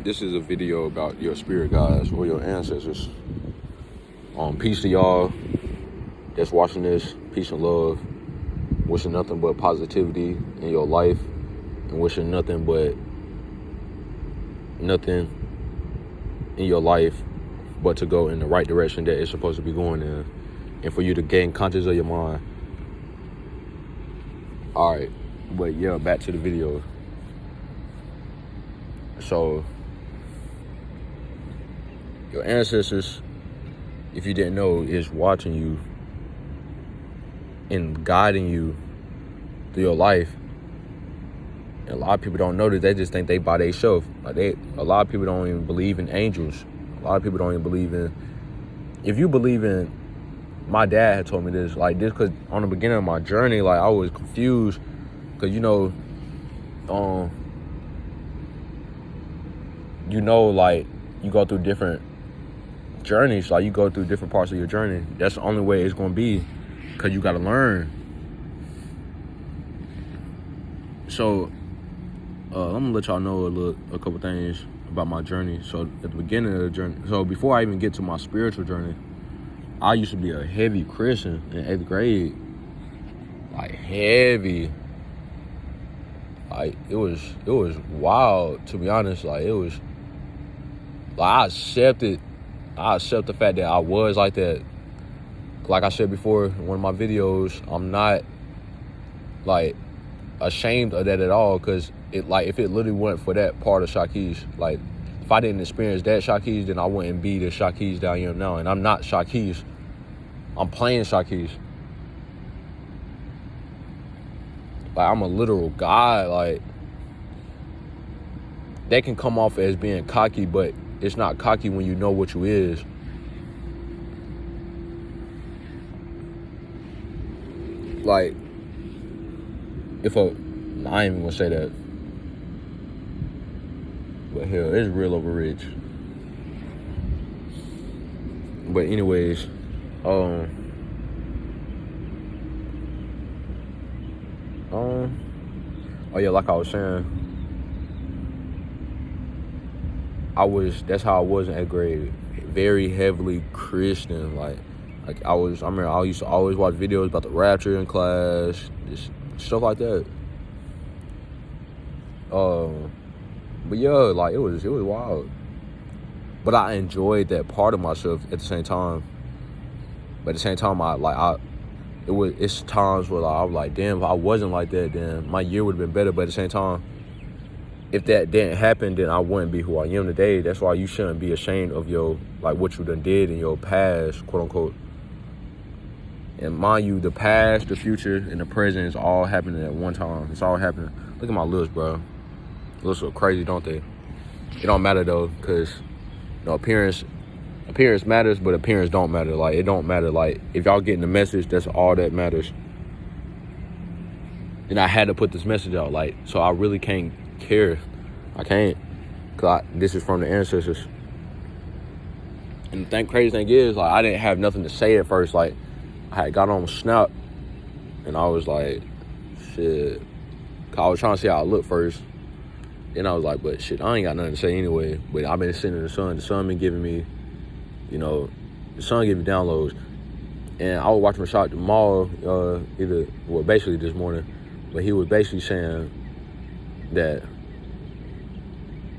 This is a video about your spirit guides or your ancestors. Peace to y'all that's watching this. Peace and love. Wishing nothing but positivity in your life, and wishing nothing in your life but to go in the right direction that it's supposed to be going in, and for you to gain conscious of your mind. All right, but yeah, back to the video. So your ancestors, if you didn't know, is watching you and guiding you through your life. And a lot of people don't know that. They just think they by themselves. A lot of people don't even believe in angels. A lot of people don't even believe in. If you believe in, my dad had told me this, because on the beginning of my journey, I was confused, because you go through different journeys, you go through different parts of your journey. That's the only way it's gonna be, because you gotta learn. So I'm gonna let y'all know a couple things about my journey. So at the beginning of the journey, so before I even get to my spiritual journey, I used to be a heavy Christian in 8th grade. Heavy. It was wild, to be honest. It was I accepted the fact that I was like that. Like I said before in one of my videos, I'm not ashamed of that at all, because if it literally wasn't for that part of Shakis, if I didn't experience that Shakis, then I wouldn't be the Shakis that I am now. And I'm not Shakis. I'm playing Shakis. I'm a literal guy. That can come off as being cocky, but it's not cocky when you know what you is. I ain't even gonna say that. But hell, it's real over rich. But anyways, oh yeah, like I was saying, that's how I was in 8th grade. Very heavily Christian. I remember I used to always watch videos about the rapture in class, just stuff like that. But yeah, it was wild. But I enjoyed that part of myself at the same time. But at the same time, it's times where I was like, damn, if I wasn't like that, then my year would have been better. But at the same time, if that didn't happen, then I wouldn't be who I am today. That's why you shouldn't be ashamed of your, what you done did in your past, quote unquote. And mind you, the past, the future, and the present is all happening at one time. It's all happening. Look at my lips, bro. Lips are crazy, don't they? It don't matter though, because appearance matters, but appearance don't matter. It don't matter. If y'all getting the message, that's all that matters. And I had to put this message out, so I really can't care. I can't, because this is from the ancestors. And the crazy thing is, I didn't have nothing to say at first. I had got on Snap, and I was like, shit. Cause I was trying to see how I look first. Then I was like, but shit, I ain't got nothing to say anyway. But I've been sitting in the sun. The sun been giving me, the sun gave me downloads. And I was watching Rashad Jamal, basically this morning. But he was basically saying that.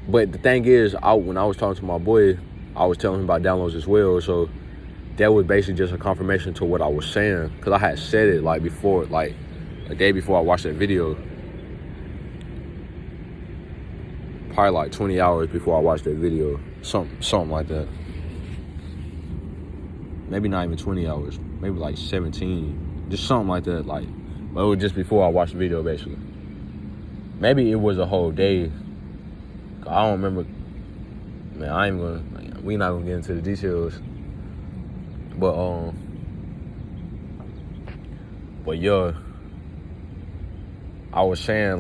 But the thing is, when I was talking to my boy, I was telling him about downloads as well. So that was basically just a confirmation to what I was saying. Because I had said it before, a day before I watched that video. Probably 20 hours before I watched that video. Something like that. Maybe not even 20 hours. Maybe 17. Just something like that. But it was just before I watched the video, basically. Maybe it was a whole day. I don't remember. Man, we not gonna get into the details. But yeah, I was saying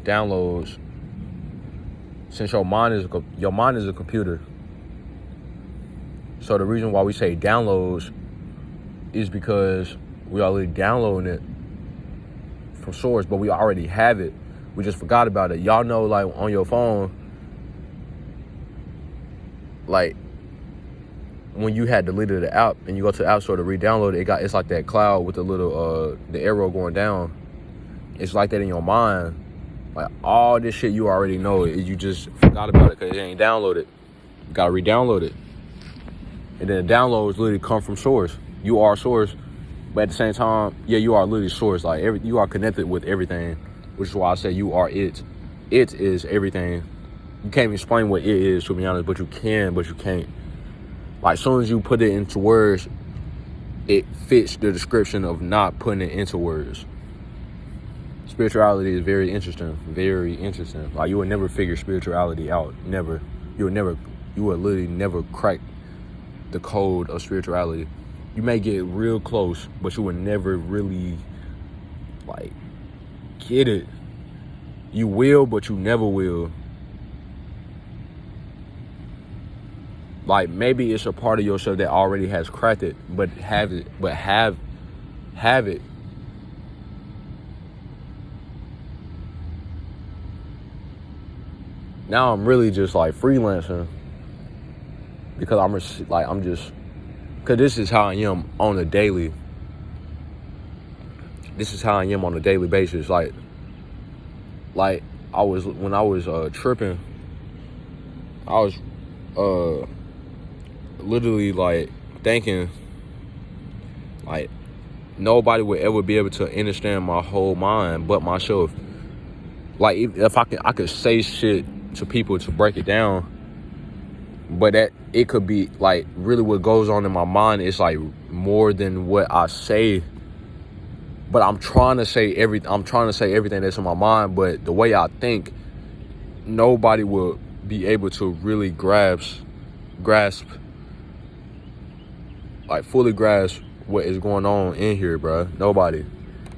downloads. Since your mind is a computer, so the reason why we say downloads is because we already downloading it from source, but we already have it. We just forgot about it. Y'all know, on your phone, like when you had deleted the app and you go to the app store to re-download it, it's like that cloud with the little the arrow going down. It's like that in your mind. Like all this shit you already know, you just forgot about it because it ain't downloaded. You gotta re-download it. And then the downloads literally come from source. You are source, but at the same time, yeah, you are literally source. Like you are connected with everything, which is why I say you are it. It is everything. You can't even explain what it is, to be honest, but you can, but you can't. Like, as soon as you put it into words, it fits the description of not putting it into words. Spirituality is very interesting, very interesting. Like, you would never figure spirituality out, never. You would literally never crack the code of spirituality. You may get real close, but you would never really, like, get it. You will, but you never will. Like, maybe it's a part of yourself that already has cracked it, but have it. Now I'm really just like freelancing because because this is how I am on a daily. This is how I am on a daily basis. Like when I was tripping, I was literally like thinking like nobody would ever be able to understand my whole mind but myself. Like if I could say shit to people to break it down, but that it could be like really what goes on in my mind is like more than what I say. But I'm trying to say everything that's in my mind, but the way I think, nobody will be able to really grasp like fully grasp what is going on in here, bro. Nobody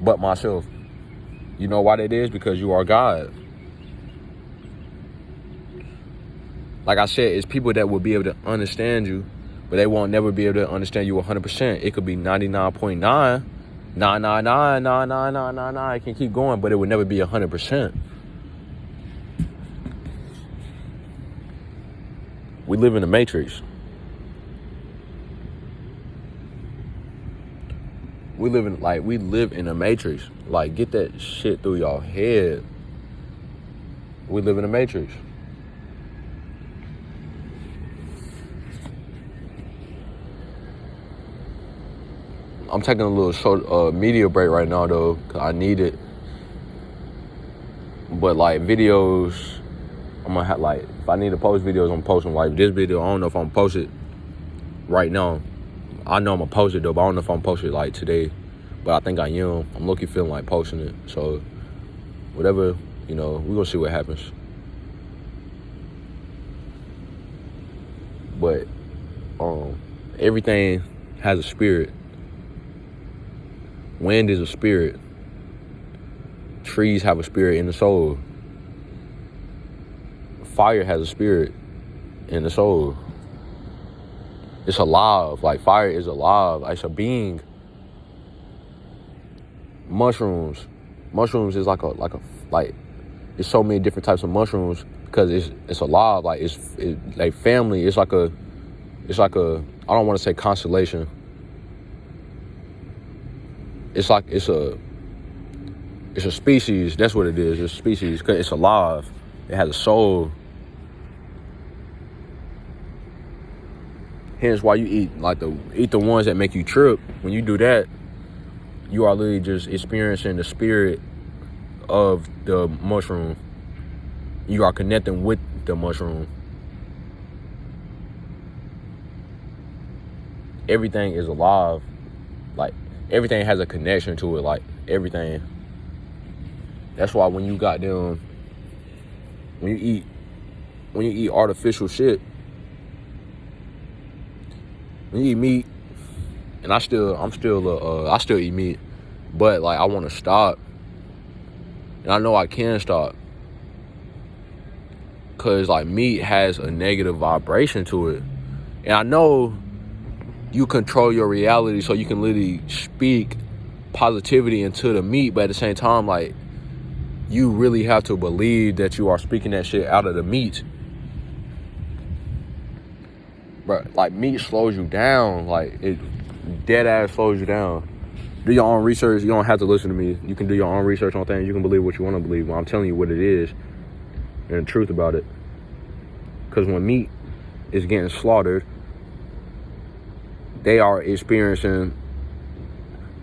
but myself. You know why that is? Because you are God. Like I said, it's people that will be able to understand you, but they won't never be able to understand you 100%. It could be 99.9. It can keep going, but it would never be 100%. We live in a matrix. We live in a matrix. Like, get that shit through your head. We live in a matrix. I'm taking a little short media break right now though, cause I need it. But like videos, I'm gonna have like, if I need to post videos, I'm posting. Like this video, I don't know if I'm post it right now. I know I'm gonna post it though, but I don't know if I'm post it like today. But I think I am. I'm low-key feeling like posting it. So whatever, we're gonna see what happens. But everything has a spirit. Wind is a spirit. Trees have a spirit in the soul. Fire has a spirit in the soul. It's alive. Like fire is alive. It's a being. Mushrooms is like there's so many different types of mushrooms because it's alive. Like it's like family. It's like a I don't want to say constellation. It's a species. That's what it is. It's a species because it's alive. It has a soul. Hence why you eat the ones that make you trip. When you do that, you are literally just experiencing the spirit of the mushroom. You are connecting with the mushroom. Everything is alive. Like everything has a connection to it. Like everything. That's why when you eat artificial shit, when you eat meat, and I still eat meat, but like I want to stop, and I know I can stop, cause like meat has a negative vibration to it, and I know you control your reality, so you can literally speak positivity into the meat, but at the same time, like you really have to believe that you are speaking that shit out of the meat. But like meat slows you down. Like it dead ass slows you down. Do your own research. You don't have to listen to me. You can do your own research on things. You can believe what you want to believe. But I'm telling you what it is and the truth about it. Because when meat is getting slaughtered, they are experiencing,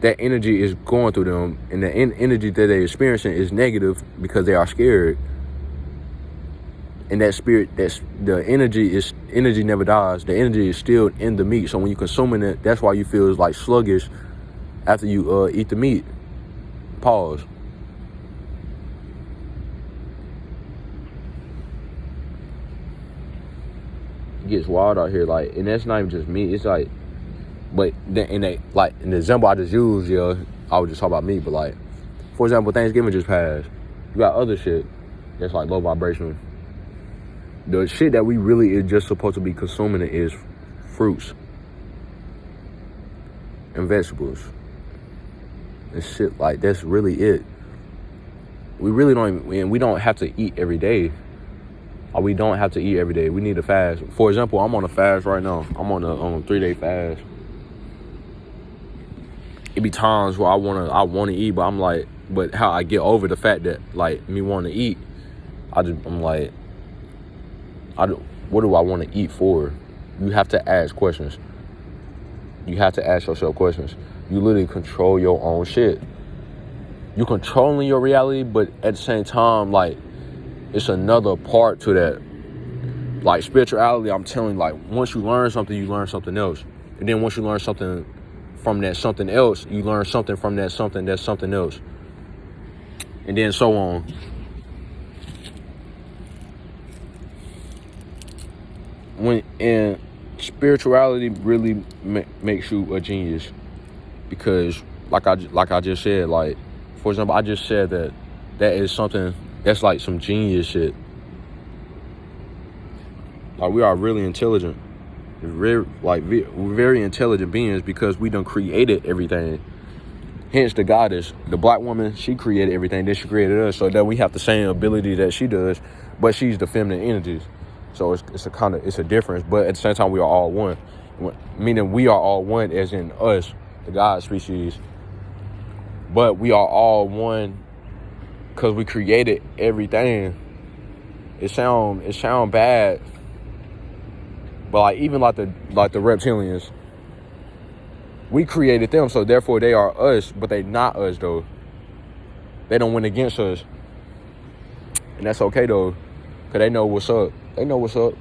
that energy is going through them, and the energy that they're experiencing is negative because they are scared. And that spirit, the energy never dies. The energy is still in the meat. So when you're consuming it, that's why you feel like sluggish after you eat the meat. Pause. It gets wild out here, like, and that's not even just meat. It's like, but in the example I just used, yeah, I was just talking about meat. But like, for example, Thanksgiving just passed. You got other shit that's like low vibration. The shit that we really is just supposed to be consuming is fruits and vegetables and shit. Like, that's really it. We really don't even, and we don't have to eat every day. Or we don't have to eat every day. We need to fast. For example, I'm on a fast right now. I'm on a 3-day fast. It be times where I wanna eat, but I'm like, but how I get over the fact that like me wanting to eat, I'm like, what do I want to eat for? You have to ask questions. You have to ask yourself questions. You literally control your own shit. You're controlling your reality, but at the same time, like, it's another part to that. Like, spirituality, I'm telling you, like, once you learn something, you learn something else. And then once you learn something from that something else, you learn something from that something that's something else. And then so on. And spirituality really makes you a genius, because like I just said, like, for example, I just said that is something that's like some genius shit. Like, we are really intelligent. We're very intelligent beings because we done created everything. Hence the goddess, the black woman, she created everything. Then she created us, so that we have the same ability that she does, but she's the feminine energies. So it's a difference, but at the same time, we are all one. Meaning we are all one as in us, the God species. But we are all one because we created everything. It sound bad, but like, even like the reptilians, we created them, so therefore they are us, but they not us though. They don't win against us, and that's okay though, because they know what's up. They know what's up.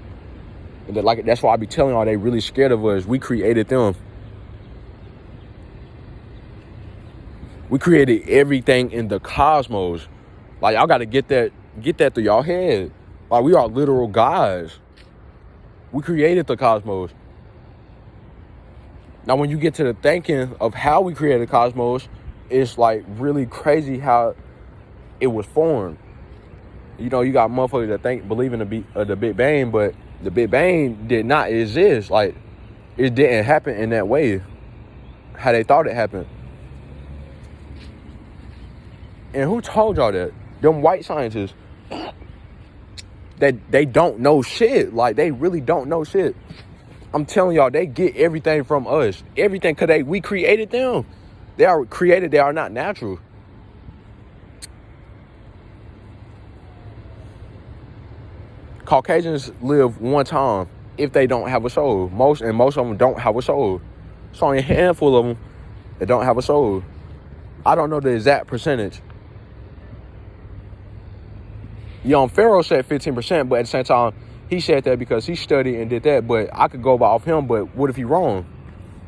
And that's why I be telling y'all, they really scared of us. We created them. We created everything in the cosmos. Like, y'all gotta get that through y'all head. Like, we are literal gods. We created the cosmos. Now, when you get to the thinking of how we created the cosmos, it's like really crazy how it was formed. You know, you got motherfuckers that believe in the Big Bang, but the Big Bang did not exist. Like, it didn't happen in that way, how they thought it happened. And who told y'all that? Them white scientists. That they don't know shit. Like, they really don't know shit. I'm telling y'all, they get everything from us. Everything, because we created them. They are created, they are not natural. Caucasians live one time if they don't have a soul. Most of them don't have a soul. It's only a handful of them that don't have a soul. I don't know the exact percentage. Young Pharaoh said 15%, but at the same time, he said that because he studied and did that. But I could go off him, but what if he's wrong?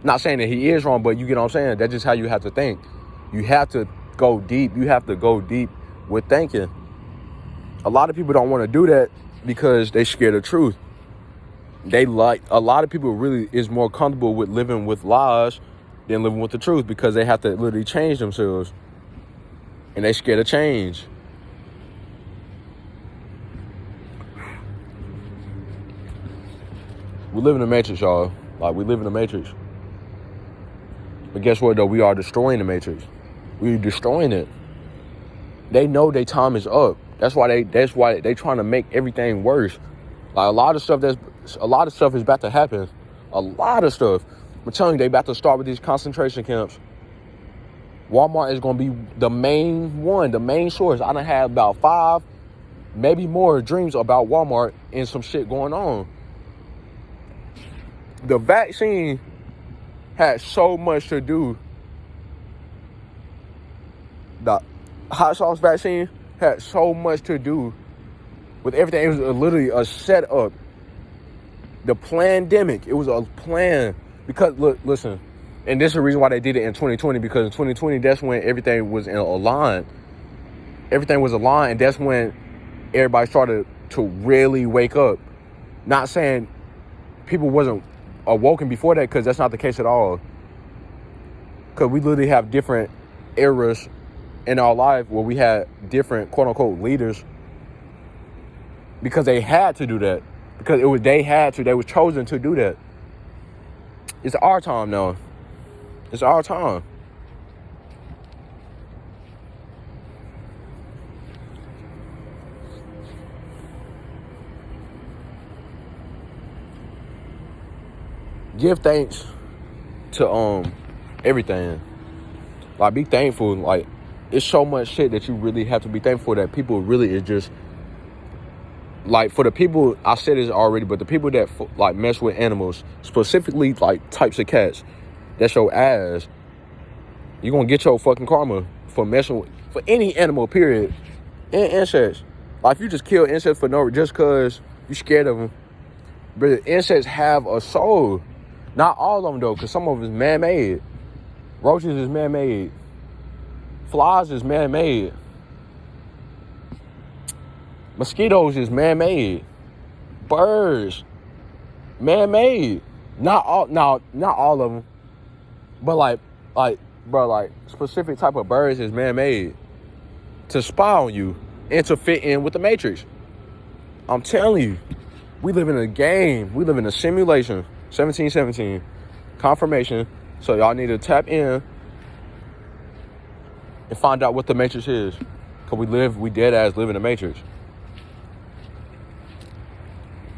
Not saying that he is wrong, but you get what I'm saying? That's just how you have to think. You have to go deep. You have to go deep with thinking. A lot of people don't want to do that because they scared of truth. A lot of people really is more comfortable with living with lies than living with the truth, because they have to literally change themselves. And they scared of change. We live in the matrix, y'all. Like, we live in the matrix. But guess what, though? We are destroying the matrix. We're destroying it. They know their time is up. That's why they trying to make everything worse. Like, a lot of stuff is about to happen. A lot of stuff. I'm telling you, they about to start with these concentration camps. Walmart is going to be the main one, the main source. I done had about 5, maybe more dreams about Walmart and some shit going on. The vaccine had so much to do. The hot sauce vaccine had so much to do with everything. It was literally a setup. The pandemic, it was a plan. Because, look, listen, and this is the reason why they did it in 2020, because in 2020, that's when everything was in a line. Everything was aligned, and that's when everybody started to really wake up. Not saying people wasn't awoken before that, because that's not the case at all. Because we literally have different eras in our life where we had different quote-unquote leaders, because they had to do that. Because they was chosen to do that. It's our time now. It's our time. Give thanks to everything. Like, be thankful. Like, it's so much shit that you really have to be thankful that people really is just, like, for the people, I said this already, but the people that like mess with animals, specifically like types of cats, that's your ass. You're gonna get your fucking karma for messing with, for any animal, period. And insects. Like, if you just kill insects for no, just cause you scared of them. But insects have a soul. Not all of them though, cause some of them is man-made. Roaches is man-made. Flies is man-made. Mosquitoes is man-made. Birds, man-made. Not all of them. But like specific type of birds is man-made to spy on you and to fit in with the Matrix. I'm telling you, we live in a game. We live in a simulation. 1717. Confirmation. So y'all need to tap in and find out what the Matrix is. Cause we dead ass live in the Matrix.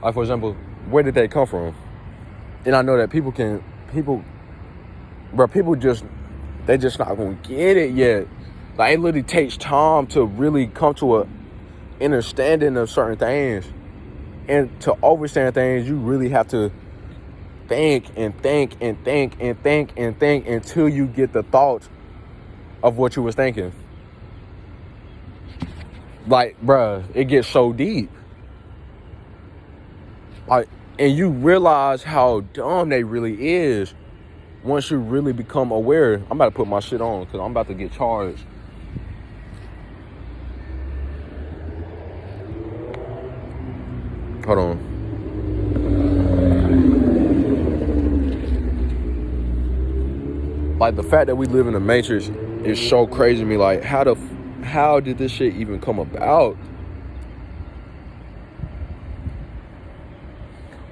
Like, for example, where did they come from? And I know that people just not gonna get it yet. Like, it literally takes time to really come to a understanding of certain things. And to understand things, you really have to think and think and think and think and think until you get the thoughts of what you was thinking. Like, bruh, it gets so deep. Like, and you realize how dumb they really is once you really become aware. I'm about to put my shit on because I'm about to get charged. Hold on. Like, the fact that we live in the Matrix is so crazy to me. Like, how did this shit even come about?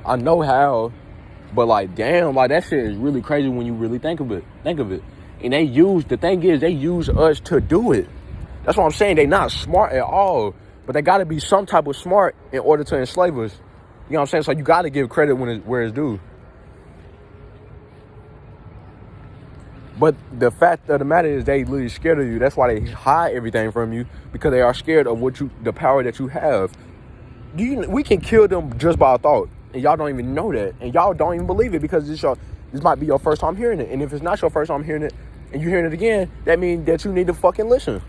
I know how, but like, damn, like, that shit is really crazy when you really think of it. And the thing is, they use us to do it. That's what I'm saying. They not smart at all, but they gotta be some type of smart in order to enslave us. You know what I'm saying? So you gotta give credit where it's due. But the fact of the matter is, they literally scared of you. That's why they hide everything from you, because they are scared of the power that you have. We can kill them just by a thought, and y'all don't even know that, and y'all don't even believe it, because this might be your first time hearing it. And if it's not your first time hearing it, and you're hearing it again, that means that you need to fucking listen.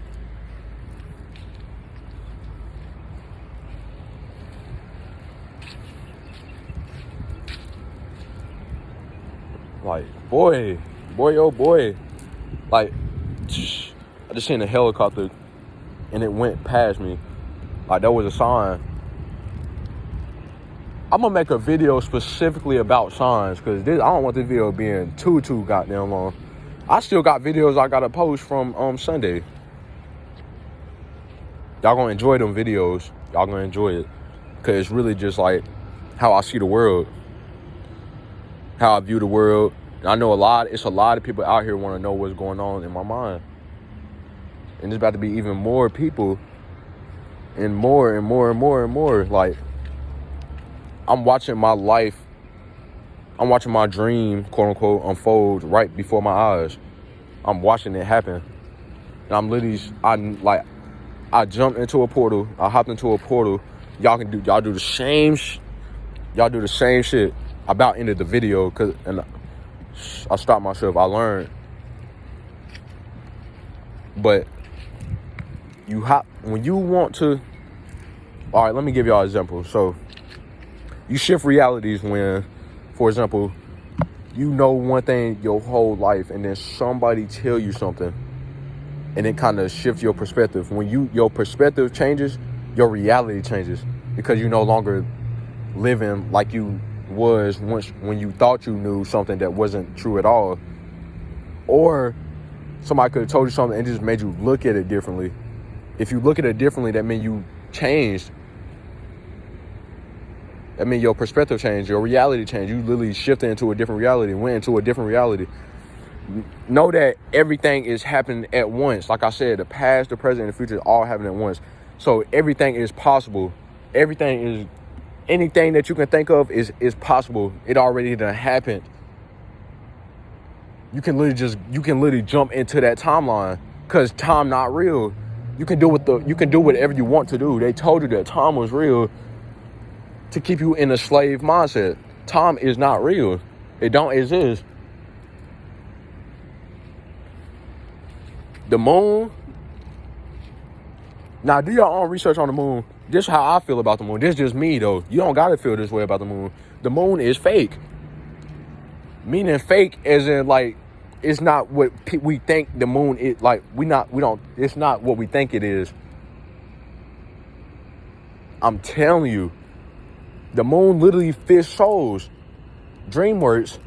Like, boy, oh boy. Like, I just seen a helicopter and it went past me. Like, that was a sign. I'm gonna make a video specifically about signs, because I don't want this video being too goddamn long. I still got videos I gotta post from Sunday. Y'all gonna enjoy them videos. Y'all gonna enjoy it, because it's really just like how I see the world, how I view the world. And I know it's a lot of people out here want to know what's going on in my mind. And there's about to be even more people, and more and more and more and more. Like, I'm watching my life I'm watching my dream, quote unquote, unfold right before my eyes. I'm watching it happen. And I'm literally, I jumped into a portal. I hopped into a portal. Y'all do the same y'all do the same shit. I about ended the video and I stopped myself. I learned. But when you want to, all right, let me give y'all an example. So you shift realities when, for example, you know one thing your whole life and then somebody tell you something and it kind of shifts your perspective. When your perspective changes, your reality changes because you're no longer living like you was once when you thought you knew something that wasn't true at all. Or somebody could have told you something and just made you look at it differently. If you look at it differently, that means you changed. That means your perspective changed, your reality changed. You literally shifted into a different reality, went into a different reality. Know that everything is happening at once. Like I said, the past, the present, and the future all happening at once. So everything is possible. Anything that you can think of is possible. It already done happened. You can literally jump into that timeline because time not real. You can do whatever you want to do. They told you that time was real to keep you in a slave mindset. Time is not real. It don't exist. The moon. Now, do your own research on the moon. This is how I feel about the moon. This is just me, though. You don't gotta feel this way about the moon. The moon is fake. Meaning fake as in, like, it's not what we think the moon is. Like, it's not what we think it is. I'm telling you. The moon literally fish souls. DreamWorks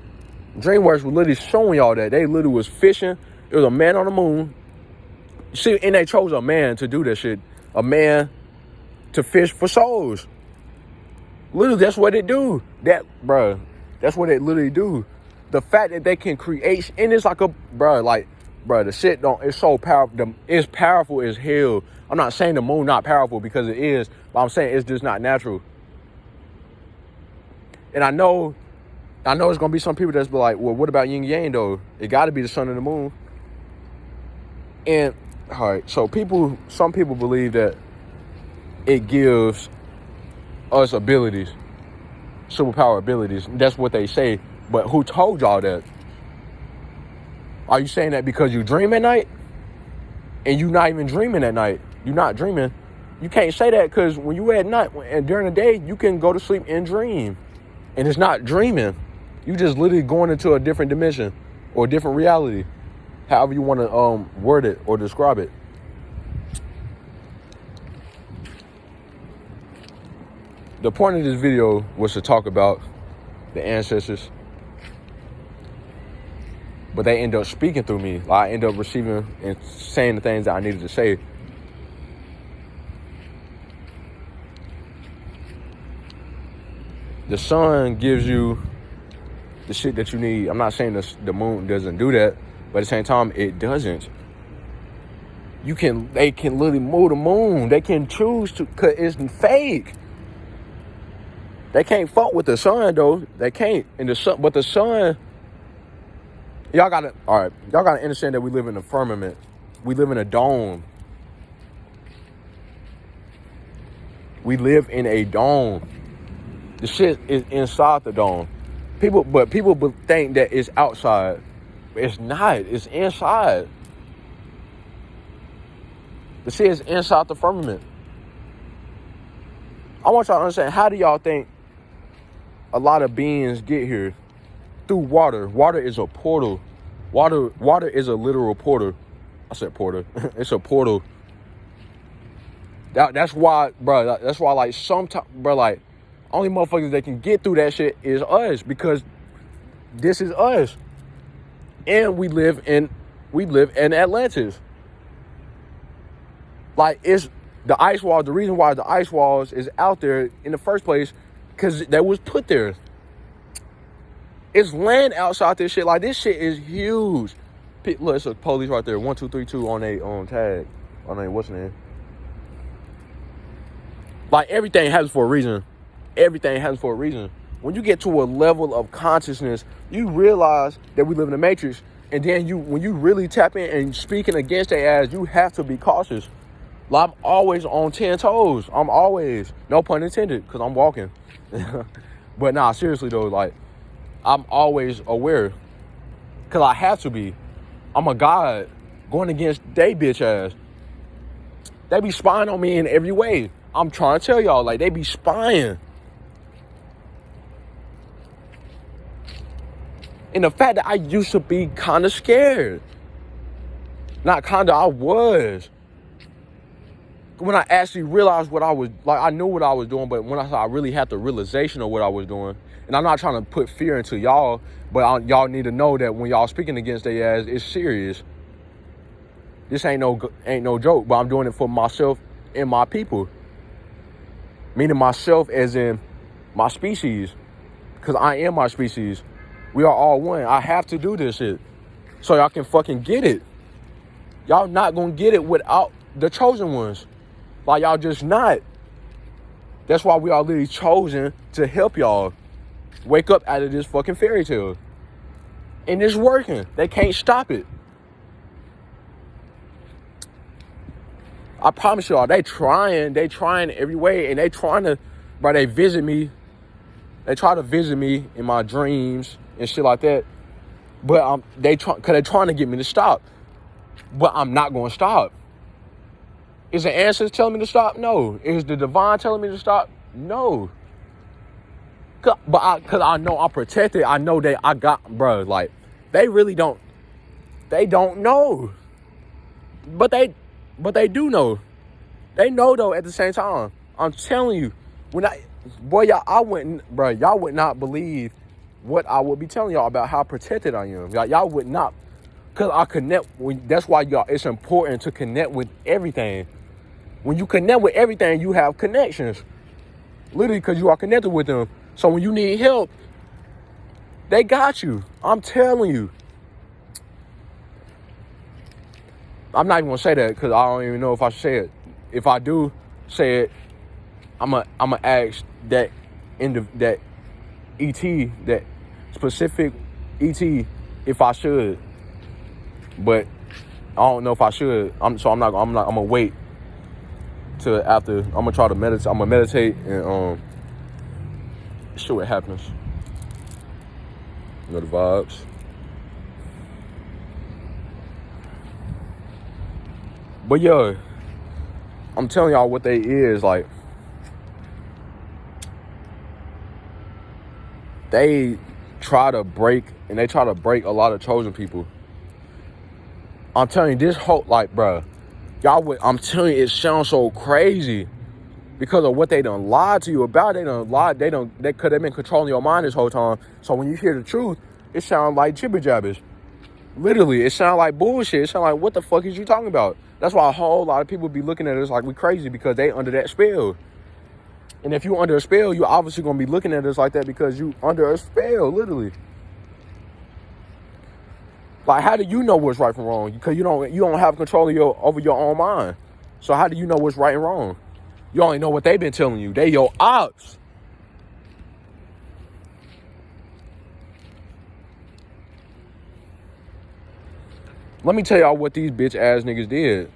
was literally showing y'all that. They literally was fishing. There was a man on the moon. See, and they chose a man to do that shit. A man to fish for souls. Literally, that's what they do. That's what they literally do. The fact that they can create, and it's like the shit it's so powerful. It's powerful as hell. I'm not saying the moon not powerful because it is, but I'm saying it's just not natural. And I know it's gonna be some people that's be like, well, what about yin yang though? It gotta be the sun and the moon. And all right, so some people believe that it gives us abilities, superpower abilities. That's what they say. But who told y'all that? Are you saying that because you dream at night? And you not even dreaming at night. You're not dreaming. You can't say that because when you at night and during the day, you can go to sleep and dream. And it's not dreaming. You just literally going into a different dimension or a different reality. However you want to word it or describe it. The point of this video was to talk about the ancestors. But they end up speaking through me. I end up receiving and saying the things that I needed to say. The sun gives you the shit that you need. I'm not saying the moon doesn't do that, but at the same time, it doesn't. They can literally move the moon. They can choose to, cause it's fake. They can't fuck with the sun though. They can't. But the sun, y'all gotta understand that we live in a firmament. We live in a dome. We live in a dome. The shit is inside the dome. People think that it's outside. It's not. It's inside. The shit is inside the firmament. I want y'all to understand, how do y'all think a lot of beings get here? Through water. Water is a portal. Water is a literal portal. I said portal. It's a portal. That's why, bro. That's why, like, sometimes, bro, like, only motherfuckers that can get through that shit is us, because this is us. And we live in Atlantis. Like, it's the ice wall. The reason why the ice walls is out there in the first place, because that was put there. It's land outside this shit. Like, this shit is huge. Look, it's a police right there. 1232 on a tag. On a what's the name? Like, everything happens for a reason. Everything happens for a reason. when you get to a level of consciousness, you realize that we live in a matrix. And then when you really tap in and speaking against their ass, you have to be cautious. Like, I'm always on 10 toes. I'm always, no pun intended, because I'm walking. But nah, seriously though, like, I'm always aware. Because I have to be. I'm a god going against they bitch ass. They be spying on me in every way. I'm trying to tell y'all, like, they be spying. And the fact that I used to be kind of scared. Not kind of, I was. When I actually realized what I was, like, I knew what I was doing, but when I really had the realization of what I was doing, and I'm not trying to put fear into y'all, but y'all need to know that when y'all speaking against their ass, it's serious. This ain't no joke, but I'm doing it for myself and my people. Meaning myself as in my species, because I am my species. We are all one. I have to do this shit so y'all can fucking get it. Y'all not gonna get it without the chosen ones. Like, y'all just not. That's why we are literally chosen to help y'all wake up out of this fucking fairy tale. And it's working. They can't stop it. I promise y'all, they trying every way, and they trying to, bro, they visit me. They try to visit me in my dreams and shit like that. But cause they're trying to get me to stop. But I'm not gonna stop. Is the ancestors telling me to stop? No. Is the divine telling me to stop? No. Cause I know I'm protected. I know that I got, bro, like, they really don't. They don't know. But they do know. They know though at the same time. I'm telling you, y'all would not believe what I would be telling y'all about how protected I am. Y'all would not. Cause I connect that's why it's important to connect with everything. When you connect with everything, you have connections. Literally, because you are connected with them. So when you need help, they got you. I'm telling you. I'm not even gonna say that because I don't even know if I should say it. If I do say it, I'ma ask that that ET, that specific ET, if I should. But I don't know if I should. I'm gonna wait till after. I'm gonna try to meditate. I'm gonna meditate and see what happens. You know the vibes. But yo, I'm telling y'all what they is, like, they try to break a lot of chosen people. I'm telling you, this whole, like, bruh, I'm telling you, it sounds so crazy because of what they done lied to you about. Cause they've been controlling your mind this whole time. So when you hear the truth, it sounds like jibber jabbers. Literally, it sounds like bullshit. It sounds like, what the fuck is you talking about? That's why a whole lot of people be looking at us like we crazy because they under that spell. And if you under a spell, you obviously gonna be looking at us like that because you under a spell, literally. Like, how do you know what's right from wrong? Because you don't have control over your own mind. So how do you know what's right and wrong? You only know what they've been telling you. They your ops. Let me tell y'all what these bitch ass niggas did.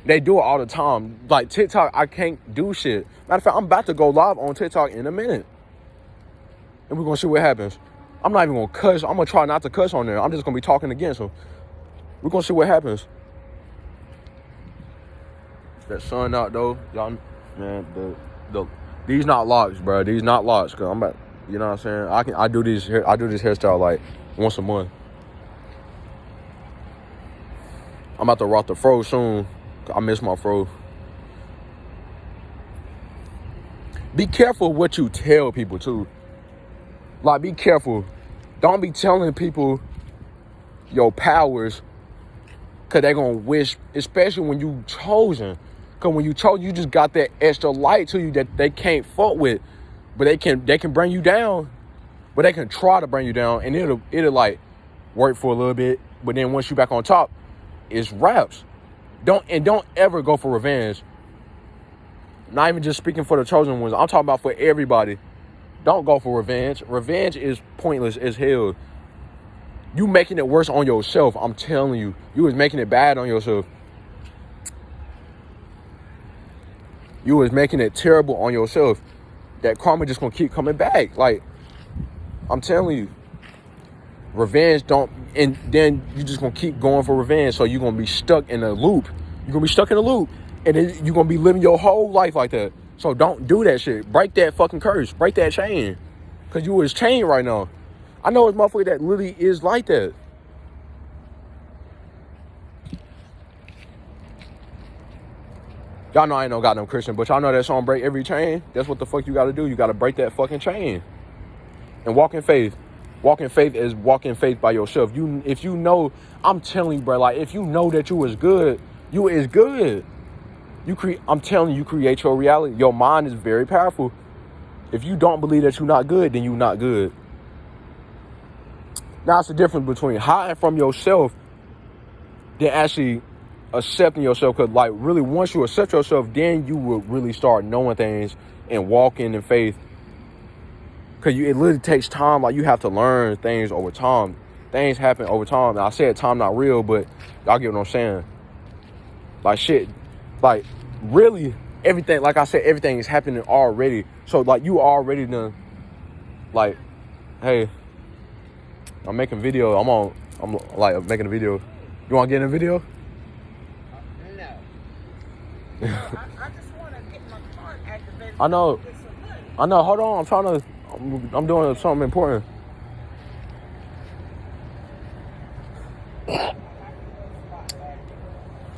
They do it all the time. Like, TikTok, I can't do shit. Matter of fact, I'm about to go live on TikTok in a minute. And we're going to see what happens. I'm not even going to cuss. I'm going to try not to cuss on there. I'm just going to be talking against them. We're going to see what happens. That sun out, though. Y'all, man, these not locks, bro. These not locks. Cause I'm about, you know what I'm saying? I do this hairstyle like once a month. I'm about to rock the fro soon. I miss my fro. Be careful what you tell people too. Like, be careful. Don't be telling people your powers because they're going to wish, especially when you chosen. Because when you chosen, you just got that extra light to you that they can't fuck with. But they can bring you down. But they can try to bring you down. And it'll like work for a little bit. But then once you back on top, it's raps. Don't ever go for revenge. Not even just speaking for the chosen ones. I'm talking about for everybody. Don't go for revenge. Revenge is pointless as hell. You making it worse on yourself. I'm telling you. You was making it bad on yourself. You was making it terrible on yourself. That karma just gonna keep coming back. Like, I'm telling you. Revenge don't, and then you just gonna keep going for revenge. So you're gonna be stuck in a loop. You're gonna be stuck in a loop. And then you're gonna be living your whole life like that. So don't do that shit. Break that fucking curse. Break that chain. Cause you is chained right now. I know it's motherfucker that literally is like that. Y'all know I ain't no goddamn Christian, but y'all know that song Break Every Chain? That's what the fuck you gotta do. You gotta break that fucking chain. And walk in faith. Walk in faith is walking faith by yourself. If you know, I'm telling you, bro, like if you know that you is good, you is good. I'm telling you, you create your reality. Your mind is very powerful. If you don't believe that you're not good, then you're not good. Now it's the difference between hiding from yourself than actually accepting yourself. Because like really, once you accept yourself, then you will really start knowing things and walking in faith. Because it literally takes time. Like, you have to learn things over time. Things happen over time. Now, I said time not real, but y'all get what I'm saying. Like, shit. Like, really, everything, like I said, everything is happening already. So, like, you already done, like, hey, I'm making video. I'm like, making a video. You want to get in a video? No. I just want to get my card activated. I know. Hold on. I'm doing something important.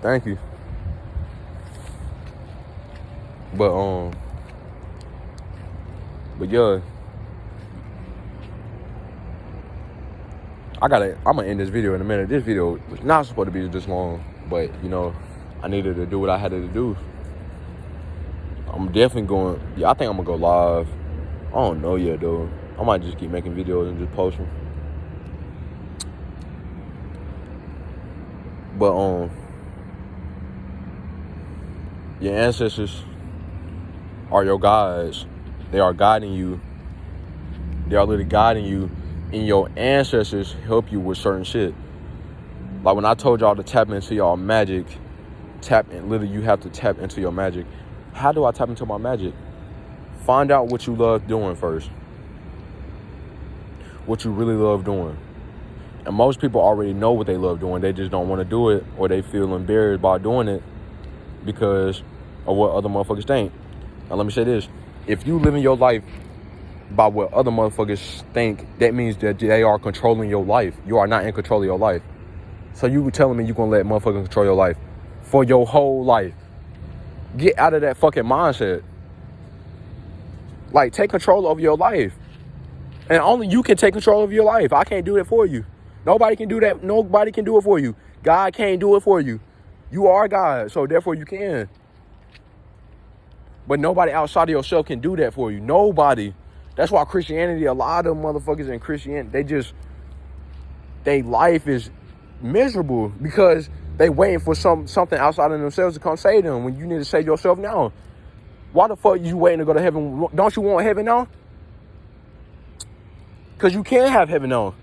Thank you. But yeah. I'm gonna end this video in a minute. This video was not supposed to be this long, but you know, I needed to do what I had to do. I'm definitely going, I think I'm gonna go live. I don't know yet though. I might just keep making videos and just post them. But your ancestors are your guides. They are guiding you. They are literally guiding you, and your ancestors help you with certain shit. Like when I told y'all to tap into y'all magic, literally you have to tap into your magic. How do I tap into my magic? Find out what you love doing first. What you really love doing. And most people already know what they love doing. They just don't want to do it, or they feel embarrassed by doing it because of what other motherfuckers think. Now let me say this. If you living your life by what other motherfuckers think, that means that they are controlling your life. You are not in control of your life. So you telling me you're going to let motherfuckers control your life for your whole life. Get out of that fucking mindset. Like, take control of your life. And only you can take control of your life. I can't do it for you. Nobody can do that. Nobody can do it for you. God can't do it for you. You are God, so therefore you can. But nobody outside of yourself can do that for you. Nobody. That's why Christianity, a lot of motherfuckers in Christianity, their life is miserable because they waiting for something outside of themselves to come save them when you need to save yourself now. Why the fuck you waiting to go to heaven? Don't you want heaven now? Because you can't have heaven now.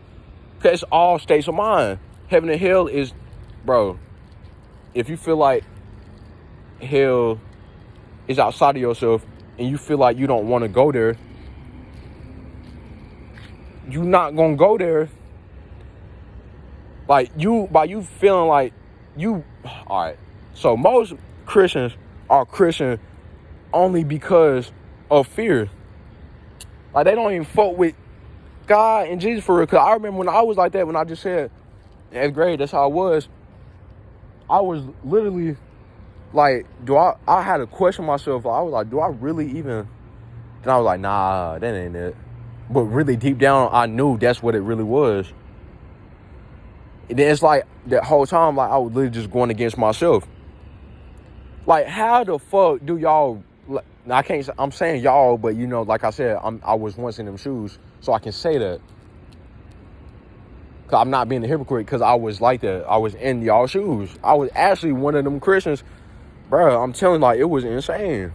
Because it's all states of mind. Heaven and hell is, bro, if you feel like hell is outside of yourself and you feel like you don't want to go there, you're not going to go there. Like, by you feeling like you, all right. So most Christians are Christian only because of fear. Like, they don't even fuck with God and Jesus for real. Because I remember when I was like that, when I just said, in 8th grade, that's how I was literally like, I had to question myself. I was like, do I really even? Then I was like, nah, that ain't it. But really deep down, I knew that's what it really was. And then it's like, that whole time, like, I was literally just going against myself. Like, how the fuck do y'all, I can't, I'm saying y'all, but you know, like I said, I was once in them shoes, so I can say that. Cause I'm not being a hypocrite, because I was like that. I was in y'all shoes. I was actually one of them Christians. Bro, I'm telling you, like, it was insane.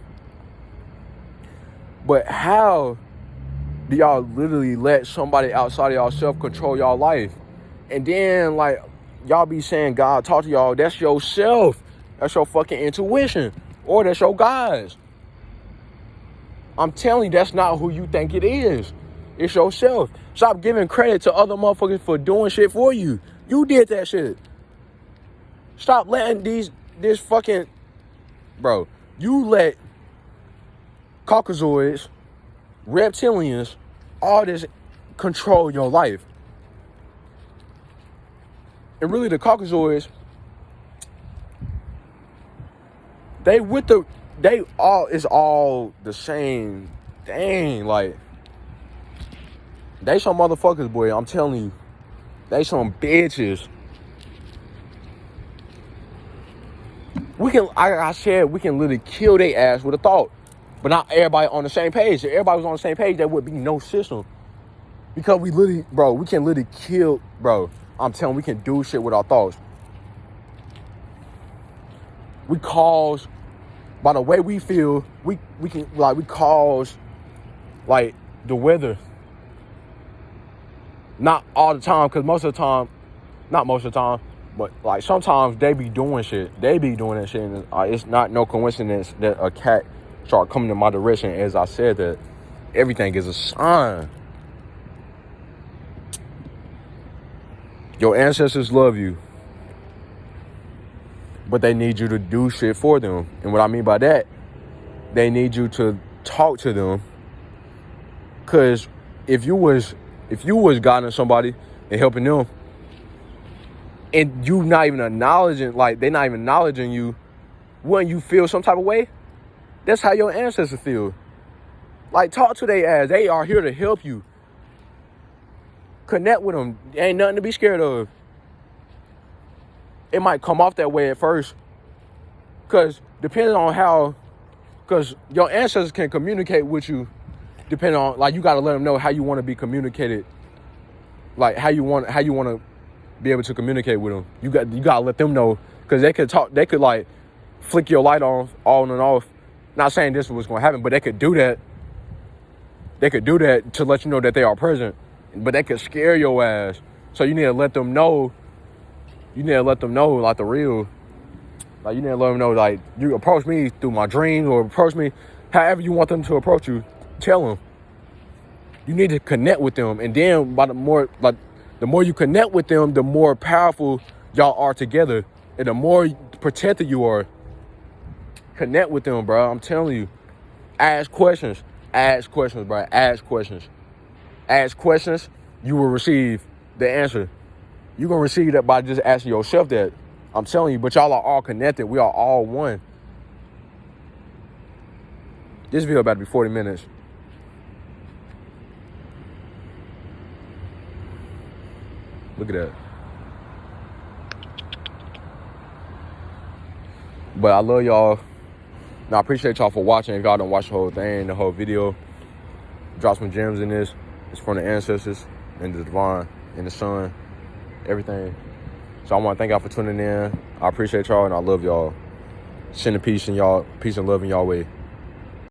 But how do y'all literally let somebody outside of y'all control y'all life? And then, like, y'all be saying God talk to y'all. That's yourself. That's your fucking intuition. Or that's your guys. I'm telling you, that's not who you think it is. It's yourself. Stop giving credit to other motherfuckers for doing shit for you. You did that shit. Stop letting this fucking... Bro, you let Caucasoids, reptilians, all this control your life. And really the Caucasoids, it's all the same thing. Like, they some motherfuckers, boy. I'm telling you. They some bitches. We can, like I said, we can literally kill their ass with a thought. But not everybody on the same page. If everybody was on the same page, there would be no system. Because we literally, bro, we can literally kill, bro. I'm telling you, we can do shit with our thoughts. We cause, by the way we feel, we can, like, we cause, like, the weather. Not all the time, because most of the time, not most of the time, but, like, sometimes they be doing shit. They be doing that shit. And it's not no coincidence that a cat start coming in my direction. As I said, that everything is a sign. Your ancestors love you, but they need you to do shit for them. And what I mean by that, they need you to talk to them. Cause if you was guiding somebody and helping them, and you not even acknowledging, like, they not even acknowledging you, wouldn't you feel some type of way? That's how your ancestors feel. Like, talk to their ass. They are here to help you. Connect with them. Ain't nothing to be scared of. It might come off that way at first. Because depending on how, because your ancestors can communicate with you depending on, like, you got to let them know how you want to be communicated. Like, how you want to be able to communicate with them. You got to let them know, because they could like flick your light on and off. Not saying this was going to happen, but they could do that. They could do that to let you know that they are present, but they could scare your ass. So you need to let them know. You need to let them know, like, the real. Like, you need to let them know, like, you approach me through my dreams, or approach me however you want them to approach you. Tell them. You need to connect with them, and then the more you connect with them, the more powerful y'all are together, and the more protected you are. Connect with them, bro. I'm telling you. Ask questions. Ask questions, bro. Ask questions. Ask questions. You will receive the answer. You're going to receive that by just asking yourself that. I'm telling you, but y'all are all connected. We are all one. This video about to be 40 minutes. Look at that. But I love y'all. And I appreciate y'all for watching. If y'all don't watch the whole thing, the whole video, drop some gems in this. It's from the ancestors and the divine and the sun, everything. So I want to thank y'all for tuning in. I appreciate y'all, and I love y'all. Sending peace and love in y'all way.